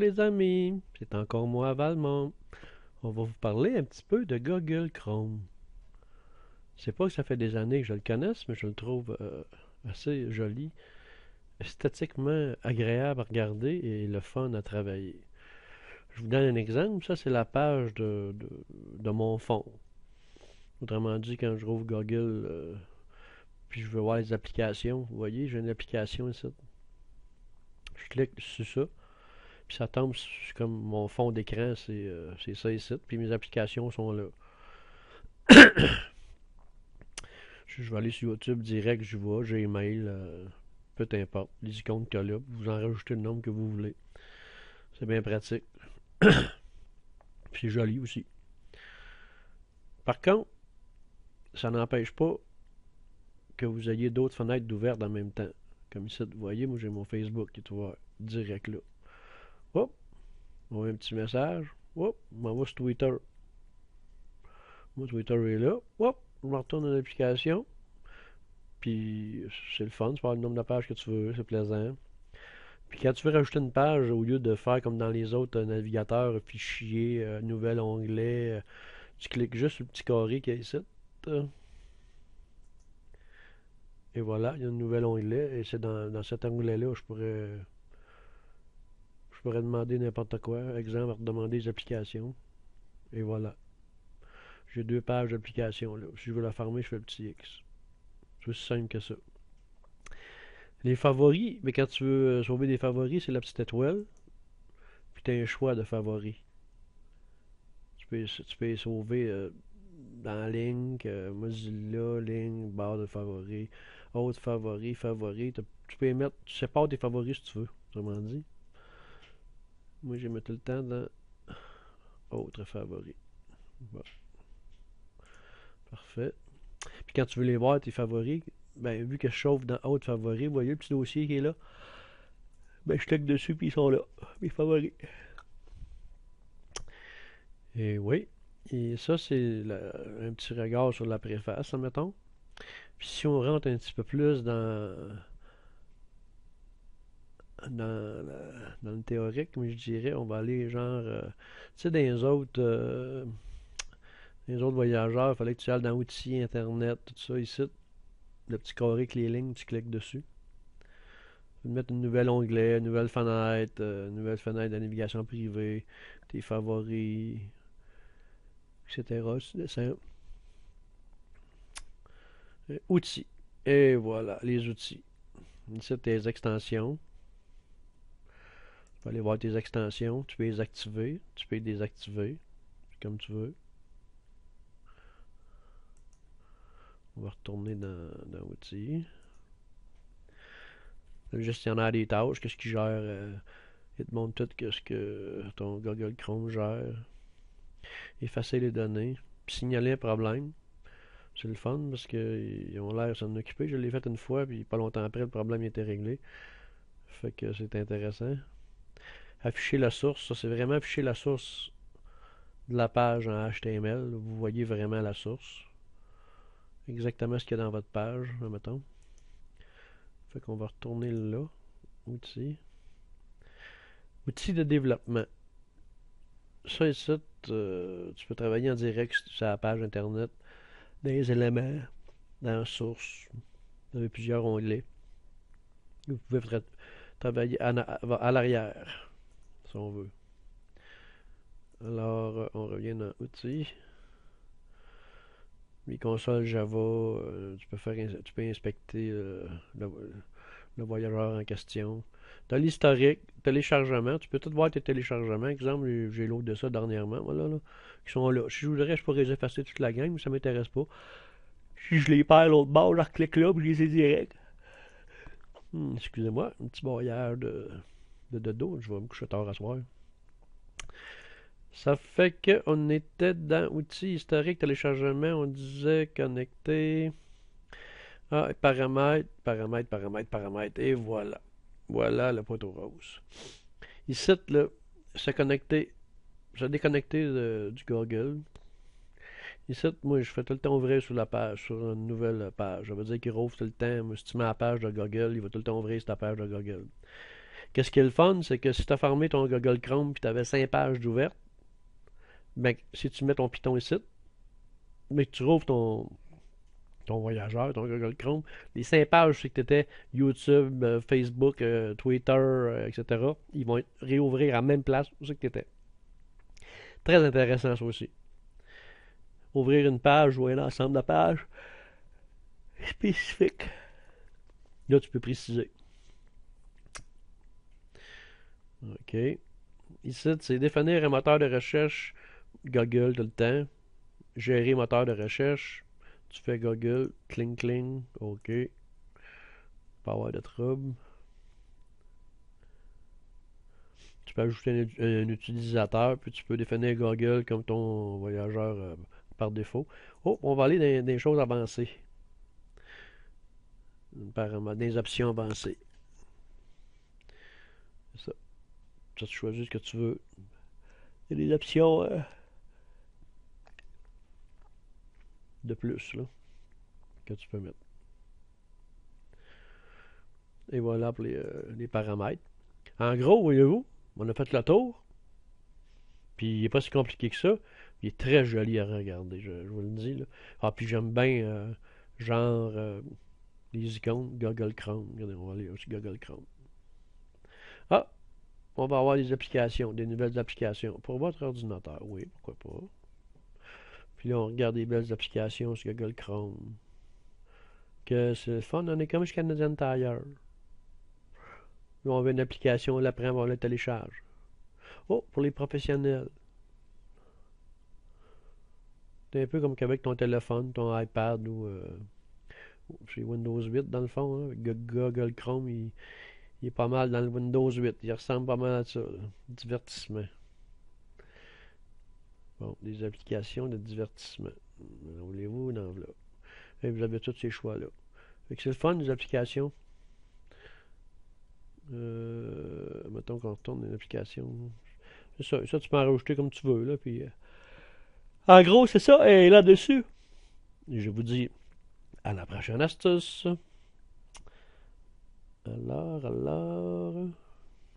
les amis, c'est encore moi Valmont. On va vous parler un petit peu de Google Chrome. C'est pas que ça fait des années que je le connaisse, mais je le trouve assez joli, esthétiquement agréable à regarder et le fun à travailler. Je vous donne un exemple, ça c'est la page de mon fond. Autrement dit, quand je rouvre Google, puis je veux voir les applications, vous voyez, j'ai une application ici. Je clique sur ça. Puis ça tombe comme mon fond d'écran, c'est ça ici. Puis mes applications sont là. Je vais aller sur YouTube direct, je vois, Gmail, peu importe. Les icônes qu'il y a là, vous en rajoutez le nombre que vous voulez. C'est bien pratique. Puis c'est joli aussi. Par contre, ça n'empêche pas que vous ayez d'autres fenêtres ouvertes en même temps. Comme ici, vous voyez, moi j'ai mon Facebook qui est ouvert direct là. Hop, on voit un petit message. Hop, on m'envoie sur Twitter. Moi, Twitter est là. Hop, je me retourne dans l'application. Puis c'est le fun, tu peux avoir le nombre de pages que tu veux, c'est plaisant. Puis quand tu veux rajouter une page, au lieu de faire comme dans les autres navigateurs, fichier, nouvel onglet, tu cliques juste sur le petit carré qui est ici. Et voilà, il y a un nouvel onglet. Et c'est dans cet onglet-là, je pourrais demander n'importe quoi. Exemple, demander des applications. Et voilà. J'ai deux pages d'applications là. Si je veux la fermer, je fais le petit X. C'est aussi simple que ça. Les favoris, mais quand tu veux sauver des favoris, c'est la petite étoile. Puis tu as un choix de favoris. Tu peux les sauver dans Link, Mozilla, Link, barre de favoris, autres favoris, favoris. Tu peux les mettre, tu sépares tes favoris si tu veux, autrement dit. Moi, je les mets tout le temps dans autres favoris. Bon, parfait. Puis quand tu veux les voir, tes favoris, ben, vu que je chauffe dans autres favoris, vous voyez le petit dossier qui est là? Ben, je clique dessus, puis ils sont là, mes favoris. Et oui. Et ça, c'est un petit regard sur la préface, admettons. Puis si on rentre un petit peu plus dans le théorique, mais je dirais, on va aller genre, tu sais, des autres voyageurs, il fallait que tu ailles dans outils, internet, tout ça ici. Le petit carré avec les lignes, tu cliques dessus. Tu peux mettre un nouvel onglet, une nouvelle fenêtre de navigation privée, tes favoris, etc. Tu descends. Outils. Et voilà, les outils. Ici, tes extensions. Tu peux aller voir tes extensions. Tu peux les activer. Tu peux les désactiver. Comme tu veux. On va retourner dans Outils. Le gestionnaire des tâches, qu'est-ce qu'il gère. Il te montre tout ce que ton Google Chrome gère. Effacer les données. Puis signaler un problème. C'est le fun parce qu'ils ont l'air de s'en occuper. Je l'ai fait une fois, puis pas longtemps après, le problème était réglé. Fait que c'est intéressant. Afficher la source, ça c'est vraiment afficher la source de la page en HTML. Vous voyez vraiment la source. Exactement ce qu'il y a dans votre page, mettons. Fait qu'on va retourner là. Outils. Outils de développement. Ça ici, tu peux travailler en direct sur la page internet, dans les éléments, dans la source. Vous avez plusieurs onglets. Vous pouvez travailler à l'arrière, si on veut. Alors, on revient dans Outils. Les consoles Java, tu peux inspecter le voyageur en question. Tu as l'historique, téléchargement, tu peux tout voir tes téléchargements. Exemple, j'ai l'autre de ça dernièrement, voilà, là, qui sont là. Si je voudrais, je pourrais les effacer toute la gang, mais ça m'intéresse pas. Si je les perds l'autre bord, je reclique là, puis je les ai direct. Excusez-moi, un petit voyage de dodo, je vais me coucher tard à soir. Ça fait qu'on était dans outils historiques, téléchargement, on disait connecter. Ah, paramètres, paramètres, paramètres, paramètres, et voilà. Voilà le poteau rose. Ici, là, se déconnecter du Google. Ici, moi, je fais tout le temps ouvrir sur la page, sur une nouvelle page. Ça veut dire qu'il rouvre tout le temps. Moi, si tu mets la page de Google, il va tout le temps ouvrir sur ta page de Google. Qu'est-ce qui est le fun, c'est que si tu as fermé ton Google Chrome et tu avais 5 pages d'ouvertes, ben, si tu mets ton Python ici, mais que tu rouvres ton voyageur, ton Google Chrome, les 5 pages, c'est que tu étais YouTube, Facebook, Twitter, etc., ils vont réouvrir à la même place où c'est que tu étais. Très intéressant, ça aussi. Ouvrir une page ou un ensemble de pages spécifiques. Là, tu peux préciser. OK. Ici, c'est définir un moteur de recherche Google tout le temps. Gérer moteur de recherche. Tu fais Google, cling cling, OK. Pas avoir de trouble. Tu peux ajouter un utilisateur, puis tu peux définir Google comme ton voyageur par défaut. Oh, on va aller dans des choses avancées. Dans des options avancées. C'est ça. Ça, tu choisis ce que tu veux. Il y a des options de plus là, que tu peux mettre. Et voilà pour les paramètres. En gros, voyez-vous, on a fait le tour. Puis il n'est pas si compliqué que ça. Il est très joli à regarder, je vous le dis. Là. Ah, puis j'aime bien, genre, les icônes Google Chrome. Regardez, on va aller aussi Google Chrome. Ah, on va avoir des applications, des nouvelles applications. Pour votre ordinateur, oui, pourquoi pas. Puis là, on regarde des belles applications sur Google Chrome. Que c'est le fun, on est comme chez Canadian Tire. Là, on veut une application, on la prend, on la télécharge. Oh, pour les professionnels. C'est un peu comme qu'avec ton téléphone, ton iPad ou chez Windows 8 dans le fond. Hein. Google Chrome, il est pas mal dans le Windows 8. Il ressemble pas mal à ça. Là. Divertissement. Bon, des applications de divertissement. Voulez-vous dans là. Et vous avez tous ces choix-là. C'est le fun, les applications. Mettons qu'on retourne dans une application. C'est ça, ça, tu peux en rajouter comme tu veux. Là, puis, en gros, c'est ça. Et là-dessus, je vous dis à la prochaine astuce. Alors.